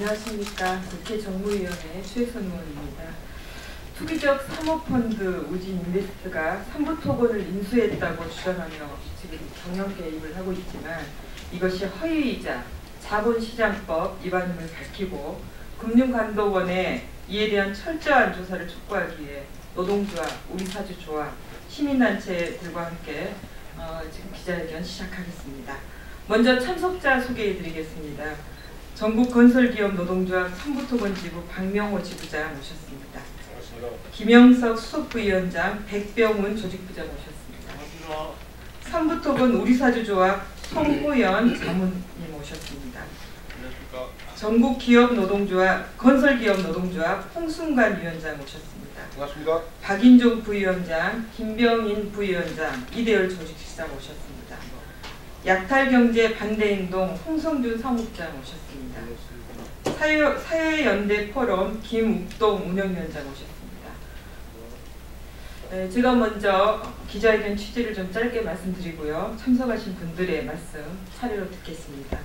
안녕하십니까. 국회 정무위원회 최선 의원입니다. 투기적 사모펀드 우진인베스트가 삼부토건을 인수했다고 주장하며 지금 경영 개입을 하고 있지만 이것이 허위이자 자본시장법 위반임을 밝히고 금융감독원에 이에 대한 철저한 조사를 촉구하기 위해 노동조합, 우리사주조합, 시민단체들과 함께 지금 기자회견 시작하겠습니다. 먼저 참석자 소개해드리겠습니다. 전국건설기업 노동조합 삼부토건 지부 박명호 지부장 오셨습니다. 반갑습니다. 김영석 수석부위원장, 백병훈 조직부장 오셨습니다. 반갑습니다. 삼부토건 우리사주조합 송호연 자문님 오셨습니다. 안녕하십니까. 전국기업노동조합 건설기업노동조합 홍순관 위원장 오셨습니다. 반갑습니다. 박인종 부위원장, 김병인 부위원장, 이대열 조직실장 오셨습니다. 약탈경제 반대행동 홍성준 사무국장 오셨습니다. 사회연대 포럼 김욱동 운영위원장 오셨습니다. 제가 먼저 기자회견 취지를 좀 짧게 말씀드리고요. 참석하신 분들의 말씀 차례로 듣겠습니다.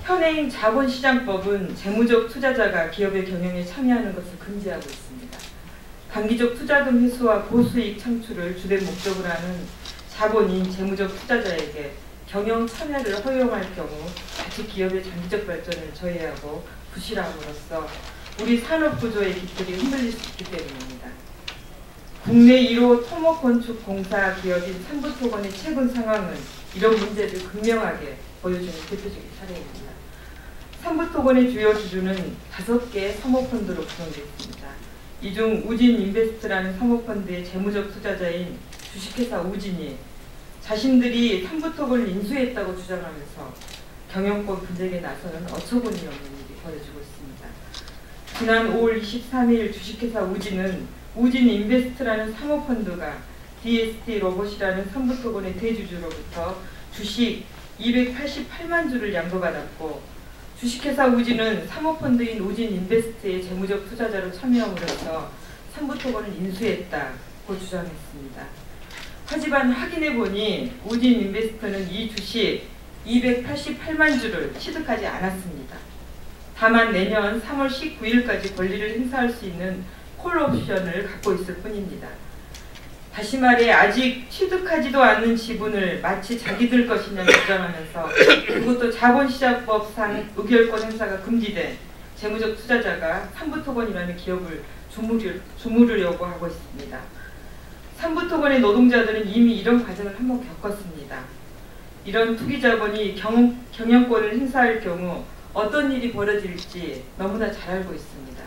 현행 자본시장법은 재무적 투자자가 기업의 경영에 참여하는 것을 금지하고 있습니다. 단기적 투자금 회수와 고수익 창출을 주된 목적으로 하는 자본인 재무적 투자자에게 경영 참여를 허용할 경우 자칫 기업의 장기적 발전을 저해하고 부실함으로써 우리 산업 구조의 기틀이 흔들릴 수 있기 때문입니다. 국내 1호 토목건축공사 기업인 삼부토건의 최근 상황은 이런 문제를 극명하게 보여주는 대표적인 사례입니다. 삼부토건의 주요 주주는 5개 사모펀드로 구성되어 있습니다. 이 중 우진인베스트라는 사모펀드의 재무적 투자자인 주식회사 우진이 자신들이 삼부토건을 인수했다고 주장하면서 경영권 분쟁에 나서는 어처구니 없는 일이 벌어지고 있습니다. 지난 5월 23일 주식회사 우진은 우진인베스트라는 사모펀드가 DST 로봇이라는 삼부토건의 대주주로부터 주식 288만 주를 양도받았고 주식회사 우진은 사모펀드인 우진인베스트의 재무적 투자자로 참여함으로써 삼부토건을 인수했다고 주장했습니다. 하지만 확인해보니 우진인베스트는 이 주식 288만 주를 취득하지 않았습니다. 다만 내년 3월 19일까지 권리를 행사할 수 있는 콜옵션을 갖고 있을 뿐입니다. 다시 말해 아직 취득하지도 않는 지분을 마치 자기들 것이냐 주장하면서 그것도 자본시장법상 의결권 행사가 금지된 재무적 투자자가 삼부토건이라는 기업을 주무르려고 하고 있습니다. 삼부토건의 노동자들은 이미 이런 과정을 한번 겪었습니다. 이런 투기자본이 경영권을 행사할 경우 어떤 일이 벌어질지 너무나 잘 알고 있습니다.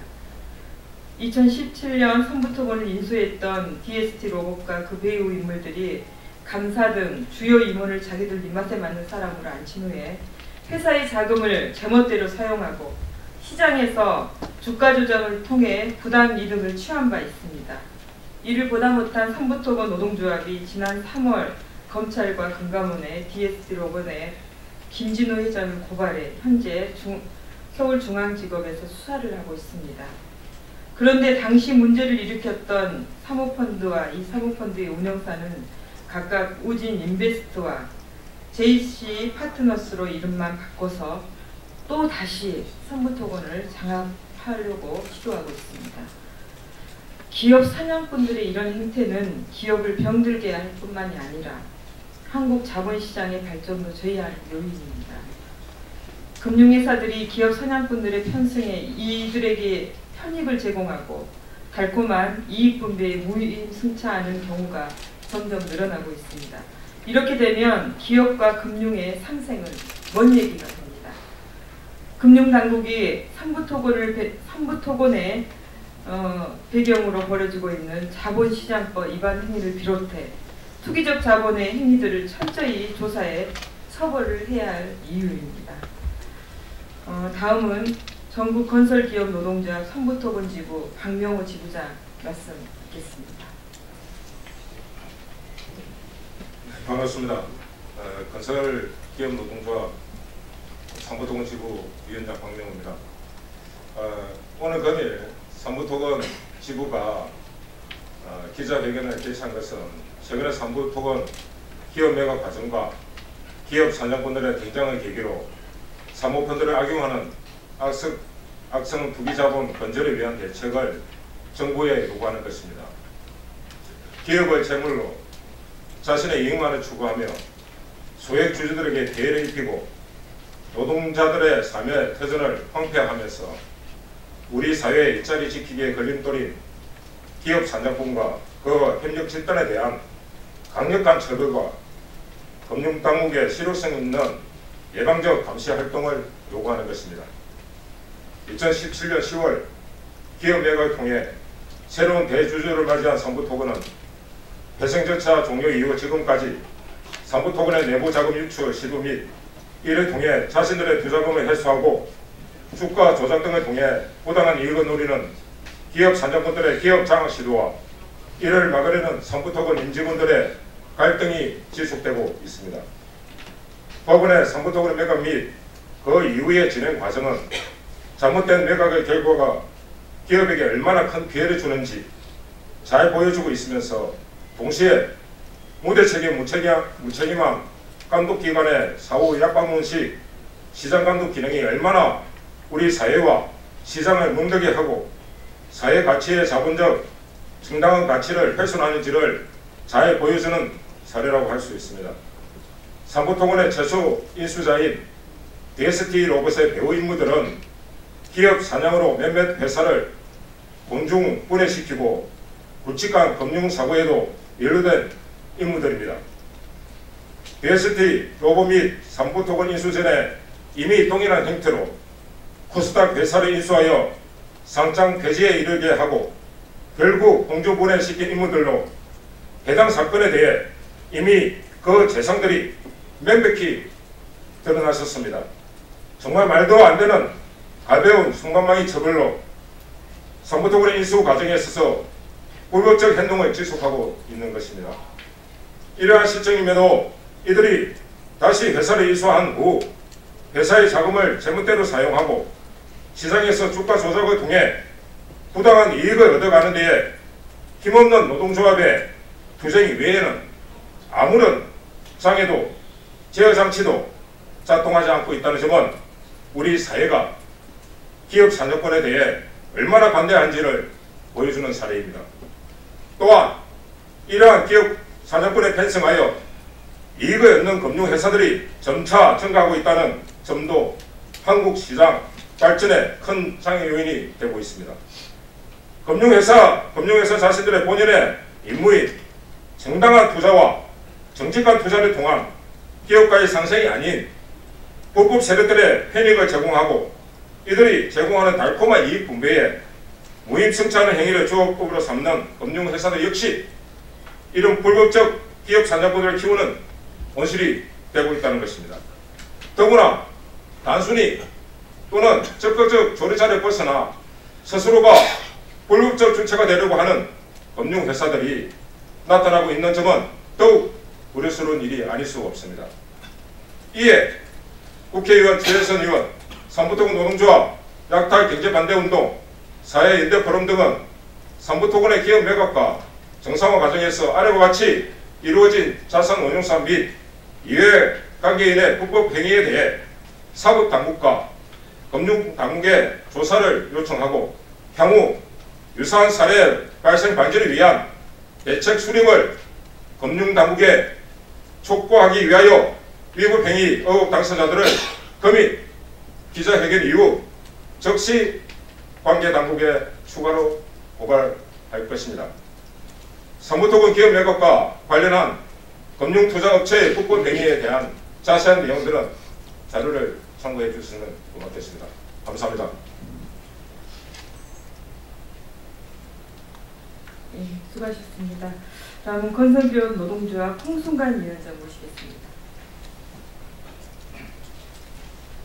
2017년 삼부토건을 인수했던 DST 로봇과 그 배후 인물들이 감사 등 주요 임원을 자기들 입맛에 맞는 사람으로 앉힌 후에 회사의 자금을 제멋대로 사용하고 시장에서 주가 조작을 통해 부당 이득을 취한 바 있습니다. 이를 보다 못한 삼부토건 노동조합이 지난 3월 검찰과 금감원에 DST 로봇의 김진호 회장을 고발해 현재 서울중앙지검에서 수사를 하고 있습니다. 그런데 당시 문제를 일으켰던 사모펀드와 이 사모펀드의 운영사는 각각 우진인베스트와 JC 파트너스로 이름만 바꿔서 또 다시 삼부토건을 장악하려고 시도하고 있습니다. 기업 사냥꾼들의 이런 행태는 기업을 병들게 할 뿐만이 아니라 한국 자본시장의 발전도 저해하는 요인입니다. 금융회사들이 기업 사냥꾼들의 편승에 이들에게 편익을 제공하고 달콤한 이익 분배에 무임승차하는 경우가 점점 늘어나고 있습니다. 이렇게 되면 기업과 금융의 상생은 먼 얘기가 됩니다. 금융당국이 삼부토건의 배경으로 벌어지고 있는 자본시장법 위반 행위를 비롯해 투기적 자본의 행위들을 철저히 조사해 처벌을 해야 할 이유입니다. 다음은 전국건설기업 노동조합 삼부토건 지부 박명호 지부장 말씀 듣겠습니다. 반갑습니다. 건설기업 노동조합 삼부토건 지부 위원장 박명호입니다. 오늘 금일 삼부토건 지부가 기자회견을 개최한 것은 최근에 삼부토건 기업 매각 과정과 기업 사냥꾼들의 등장을 계기로 사모펀드를 악용하는 악성 투기자본 건절을 위한 대책을 정부에 요구하는 것입니다. 기업의 재물로 자신의 이익만을 추구하며 소액 주주들에게 피해를 입히고 노동자들의 삶의 터전을 황폐하면서 우리 사회의 일자리 지키기에 걸림돌인 기업 산정법과 그 협력 집단에 대한 강력한 처벌과 금융당국의 실효성 있는 예방적 감시 활동을 요구하는 것입니다. 2017년 10월 기업 매각을 통해 새로운 대주주를 맞이한 삼부토건은 회생 절차 종료 이후 지금까지 삼부토건의 내부 자금 유출 시도 및 이를 통해 자신들의 투자금을 회수하고 주가 조작 등을 통해 부당한 이익을 노리는 기업 산정꾼들의 기업 장악 시도와 이를 막으려는 삼부토건 임직원들의 갈등이 지속되고 있습니다. 법원의 삼부토건 매각 및 그 이후의 진행 과정은 잘못된 매각의 결과가 기업에게 얼마나 큰 피해를 주는지 잘 보여주고 있으면서 동시에 무대책임 무책임한 감독기관의 사후 약방문식 시장감독 기능이 얼마나 우리 사회와 시장을 뭉개게 하고 사회 가치의 자본적 정당한 가치를 훼손하는지를 잘 보여주는 사례라고 할 수 있습니다. 삼부토건의 최초 인수자인 DST 로봇의 배후 인물들은 기업 사냥으로 몇몇 회사를 공중 분해시키고 굵직한 금융사고에도 연루된 인물들입니다. DST 로봇 및 삼부토건 인수 전에 이미 동일한 형태로 코스닥 회사를 인수하여 상장 폐지에 이르게 하고 결국 공중 분해시킨 인물들로 해당 사건에 대해 이미 그 재상들이 명백히 드러났었습니다. 정말 말도 안 되는 가벼운 순간망이 처벌로 삼부토건의 인수 과정에 있어서 불법적 행동을 지속하고 있는 것입니다. 이러한 실정임에도 이들이 다시 회사를 인수한 후 회사의 자금을 제멋대로 사용하고 시장에서 주가 조작을 통해 부당한 이익을 얻어가는 데에 힘없는 노동조합의 투쟁이 외에는 아무런 장애도 제어장치도 작동하지 않고 있다는 점은 우리 사회가 기업 산정권에 대해 얼마나 반대한지를 보여주는 사례입니다. 또한 이러한 기업 산정권에 편승하여 이익을 얻는 금융회사들이 점차 증가하고 있다는 점도 한국 시장 발전에 큰 장애 요인이 되고 있습니다. 금융회사 자신들의 본연의 임무인 정당한 투자와 정직한 투자를 통한 기업가의 상생이 아닌 불법 세력들의 편익을 제공하고 이들이 제공하는 달콤한 이익 분배에 무임승차하는 행위를 주업법으로 삼는 금융회사들 역시 이런 불법적 기업 산정꾼을 키우는 원실이 되고 있다는 것입니다. 더구나 단순히 또는 적극적 조리자를 벗어나 스스로가 불법적 주체가 되려고 하는 금융회사들이 나타나고 있는 점은 더욱 우려스러운 일이 아닐 수 없습니다. 이에 국회의원 최혜선 의원, 삼부토건 노동조합, 약탈 경제반대운동, 사회연대포럼 등은 삼부토건의 기업 매각과 정상화 과정에서 아래와 같이 이루어진 자산 운용사 및 이해관계인의 불법 행위에 대해 사법당국과 금융당국에 조사를 요청하고 향후 유사한 사례 발생 방지를 위한 대책 수립을 금융당국에 촉구하기 위하여 위법 행위 의혹 당사자들을 금일 기자회견 이후 즉시 관계당국에 추가로 고발할 것입니다. 삼부토건 기업 매각과 관련한 금융투자업체의 불법 행위에 대한 자세한 내용들은 자료를 참고해 주시면 고맙겠습니다. 감사합니다. 네, 수고하셨습니다. 다음은 건설기업 노동조합 홍순관 위원장 모시겠습니다.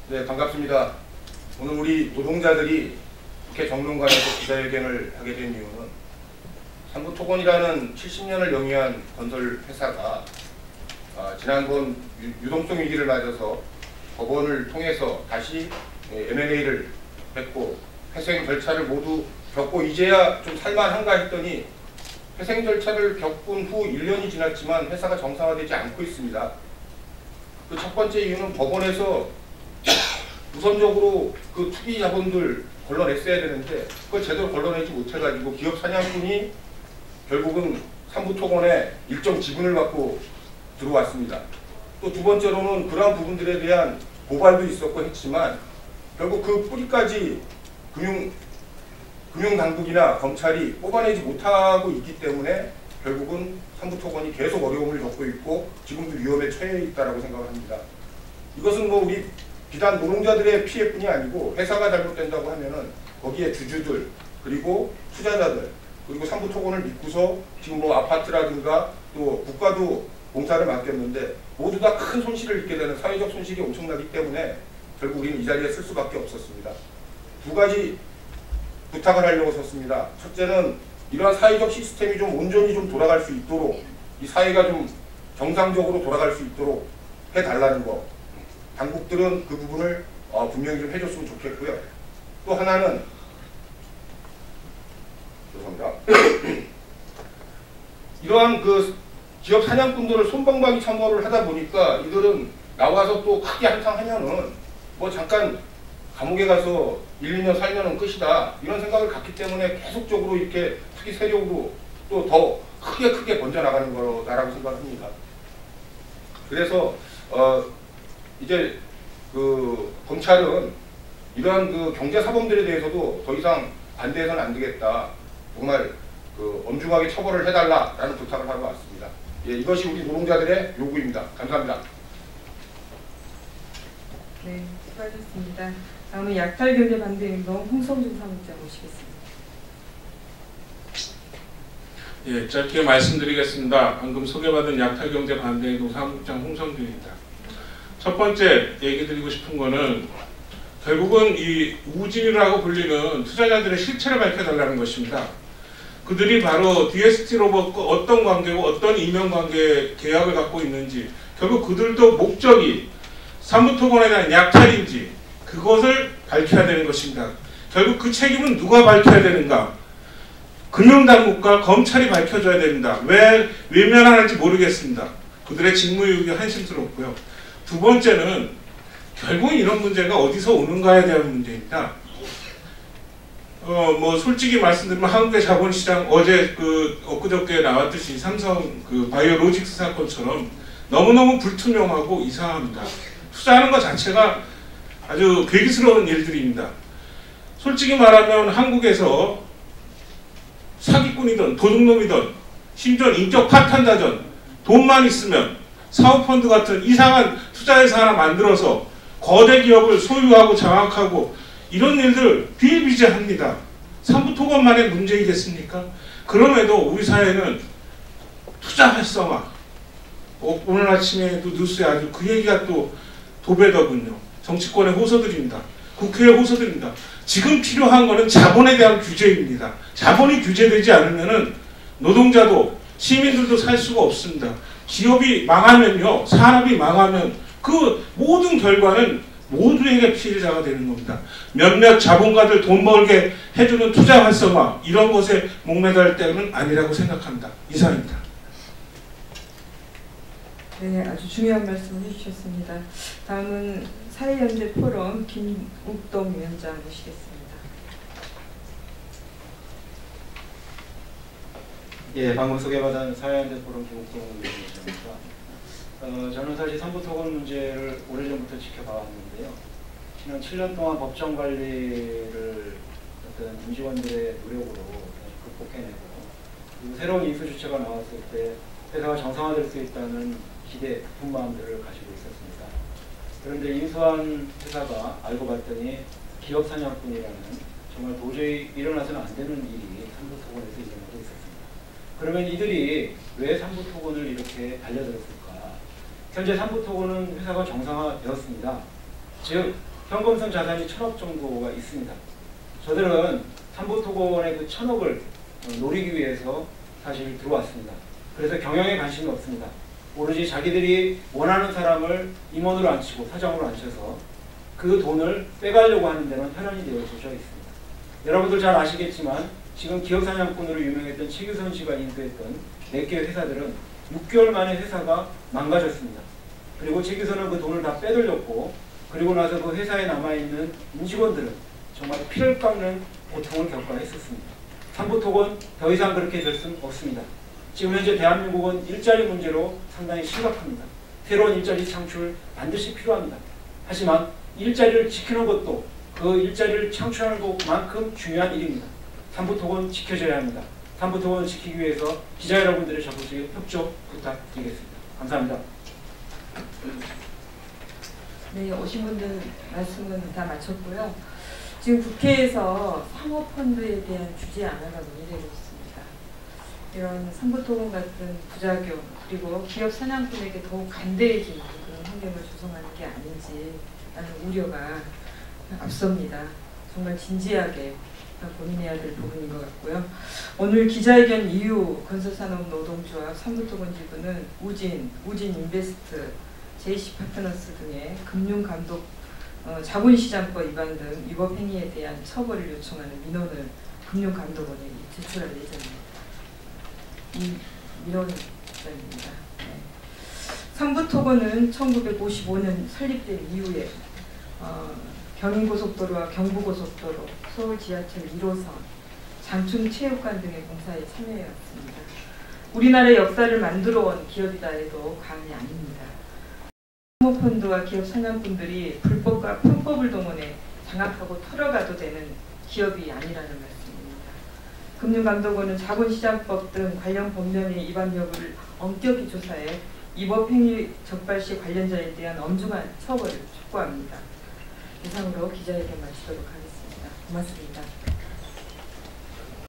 네, 반갑습니다. 오늘 우리 노동자들이 국회 정론관에서 기자회견을 하게 된 이유는 삼부토건이라는 70년을 영위한 건설 회사가 지난번 유동성 위기를 맞아서 법원을 통해서 다시 M&A를 했고 회생 절차를 모두 겪고 이제야 좀 살만한가 했더니 회생 절차를 겪은 후 1년이 지났지만 회사가 정상화되지 않고 있습니다. 그 첫 번째 이유는 법원에서 우선적으로 그 투기 자본들 걸러냈어야 되는데 그걸 제대로 걸러내지 못해가지고 기업 사냥꾼이 결국은 삼부토건에 일정 지분을 갖고 들어왔습니다. 또 두 번째로는 그러한 부분들에 대한 고발도 있었고 했지만 결국 그 뿌리까지 금융당국이나 검찰이 뽑아내지 못하고 있기 때문에 결국은 삼부토건이 계속 어려움을 겪고 있고 지금도 위험에 처해 있다고 생각을 합니다. 이것은 뭐 우리 비단 노동자들의 피해뿐이 아니고 회사가 잘못된다고 하면은 거기에 주주들 그리고 투자자들 그리고 삼부토건을 믿고서 지금 뭐 아파트라든가 또 국가도 공사를 맡겼는데 모두 다 큰 손실을 입게 되는 사회적 손실이 엄청나기 때문에 결국 우리는 이 자리에 쓸 수밖에 없었습니다. 두 가지 부탁을 하려고 섰습니다. 첫째는 이러한 사회적 시스템이 좀 온전히 좀 돌아갈 수 있도록 이 사회가 좀 정상적으로 돌아갈 수 있도록 해달라는 거. 당국들은 그 부분을 분명히 좀 해줬으면 좋겠고요. 또 하나는 죄송합니다. 이러한 그 기업 사냥꾼들을 솜방망이 참모를 하다 보니까 이들은 나와서 또 크게 한탕하면은 뭐 잠깐 감옥에 가서 1, 2년 살면은 끝이다 이런 생각을 갖기 때문에 계속적으로 이렇게 투기 세력으로 또 더 크게 번져나가는 거라고 생각합니다. 그래서 이제 그 검찰은 이러한 그 경제 사범들에 대해서도 더 이상 반대해서는 안 되겠다. 정말 그 엄중하게 처벌을 해달라라는 부탁을 하러 왔습니다. 예, 이것이 우리 노동자들의 요구입니다. 감사합니다. 네, 수고하셨습니다. 다음은 약탈경제 반대운동 홍성준 사무자 모시겠습니다. 예, 짧게 말씀드리겠습니다. 방금 소개받은 약탈경제 반대운동 사무국장 홍성준입니다. 첫 번째 얘기 드리고 싶은 거는 결국은 이 우진이라고 불리는 투자자들의 실체를 밝혀달라는 것입니다. 그들이 바로 DST로봇과 어떤 관계고 어떤 이면관계 계약을 갖고 있는지 결국 그들도 목적이 삼부토건에 대한 약탈인지 그것을 밝혀야 되는 것입니다. 결국 그 책임은 누가 밝혀야 되는가? 금융당국과 검찰이 밝혀줘야 됩니다. 왜 외면하는지 모르겠습니다. 그들의 직무유기 한심스럽고요. 두 번째는 결국 이런 문제가 어디서 오는가에 대한 문제입니다. 뭐 솔직히 말씀드리면 한국의 자본시장 어제 엊그저께 나왔듯이 삼성 그 바이오로직스 사건처럼 너무너무 불투명하고 이상합니다. 투자하는 것 자체가 아주 괴기스러운 일들입니다. 솔직히 말하면 한국에서 사기꾼이든 도둑놈이든 심지어 인격 파탄자든 돈만 있으면 사모펀드 같은 이상한 투자회사 하나 만들어서 거대 기업을 소유하고 장악하고 이런 일들 비일비재합니다. 삼부토건만의 문제이겠습니까? 그럼에도 우리 사회는 투자 활성화 오늘 아침에도 뉴스에 아주 그 얘기가 또 도배더군요. 정치권에 호소드립니다. 국회에 호소드립니다. 지금 필요한 것은 자본에 대한 규제입니다. 자본이 규제되지 않으면 노동자도 시민들도 살 수가 없습니다. 기업이 망하면요, 산업이 망하면 그 모든 결과는 모두에게 피해자가 되는 겁니다. 몇몇 자본가들 돈 벌게 해주는 투자 활성화 이런 것에 목매달 때는 아니라고 생각합니다. 이상입니다. 네, 아주 중요한 말씀을 해주셨습니다. 다음은 사회연대 포럼 김욱동 위원장 모시겠습니다. 예, 방금 소개받은 사회연대 포럼 김욱동 위원장입니다. 저는 사실 삼부토건 문제를 오래전부터 지켜봐왔는데요. 지난 7년 동안 법정 관리를 어떤 임직원들의 노력으로 극복해내고 그리고 새로운 인수 주체가 나왔을 때 회사가 정상화될 수 있다는 기대, 깊은 마음들을 가지고 있었습니다. 그런데 인수한 회사가 알고 봤더니 기업 사냥꾼이라는 정말 도저히 일어나서는 안 되는 일이 삼부토건에서 일어나고 있었습니다. 그러면 이들이 왜 삼부토건을 이렇게 달려들었을까? 현재 삼부토건은 회사가 정상화되었습니다. 즉 현금성 자산이 1,000억 정도가 있습니다. 저들은 삼부토건의 그 1,000억을 노리기 위해서 사실 들어왔습니다. 그래서 경영에 관심이 없습니다. 오로지 자기들이 원하는 사람을 임원으로 앉히고 사장으로 앉혀서 그 돈을 빼가려고 하는 데는 현안이 되어져 있습니다. 여러분들 잘 아시겠지만 지금 기업사냥꾼으로 유명했던 최규선 씨가 인수했던 4개 회사들은 6개월 만에 회사가 망가졌습니다. 그리고 최규선은 그 돈을 다 빼돌렸고 그 그리고 나서 그 회사에 남아있는 임직원들은 정말 피를 깎는 고통을 겪어야 했었습니다. 삼부토건 더 이상 그렇게 될 수는 없습니다. 지금 현재 대한민국은 일자리 문제로 상당히 심각합니다. 새로운 일자리 창출 반드시 필요합니다. 하지만 일자리를 지키는 것도 그 일자리를 창출하는 것만큼 중요한 일입니다. 삼부토건 지켜져야 합니다. 삼부토건을 지키기 위해서 기자 여러분들의 적극적인 협조 부탁드리겠습니다. 감사합니다. 네, 오신 분들 말씀은 다 마쳤고요. 지금 국회에서 사모펀드에 대한 규제 안화가 논의되고 있습니다. 이런 삼부토건 같은 부작용 그리고 기업 사냥꾼에게 더욱 간대해지는 그런 환경을 조성하는 게 아닌지라는 우려가 앞섭니다. 정말 진지하게 고민해야 될 부분인 것 같고요. 오늘 기자회견 이후 건설산업노동조합 삼부토건 지부는 우진인베스트, JC파트너스 등의 금융감독, 자본시장법 위반 등 위법 행위에 대한 처벌을 요청하는 민원을 금융감독원에 제출할 예정입니다. 이 민원입니다. 네. 삼부토건은 1955년 설립된 이후에 경인고속도로와 경부고속도로, 서울 지하철 1호선, 장충체육관 등의 공사에 참여해왔습니다. 우리나라의 역사를 만들어온 기업이다 해도 과언이 아닙니다. 사모펀드와 기업 사냥꾼들이 불법과 편법을 동원해 장악하고 털어가도 되는 기업이 아니라는 말씀입니다. 금융감독원은 자본시장법 등 관련 법령의 위반 여부를 엄격히 조사해 위법행위 적발 시 관련자에 대한 엄중한 처벌을 촉구합니다. 이상으로 기자회견 마치도록 하겠습니다. 고맙습니다.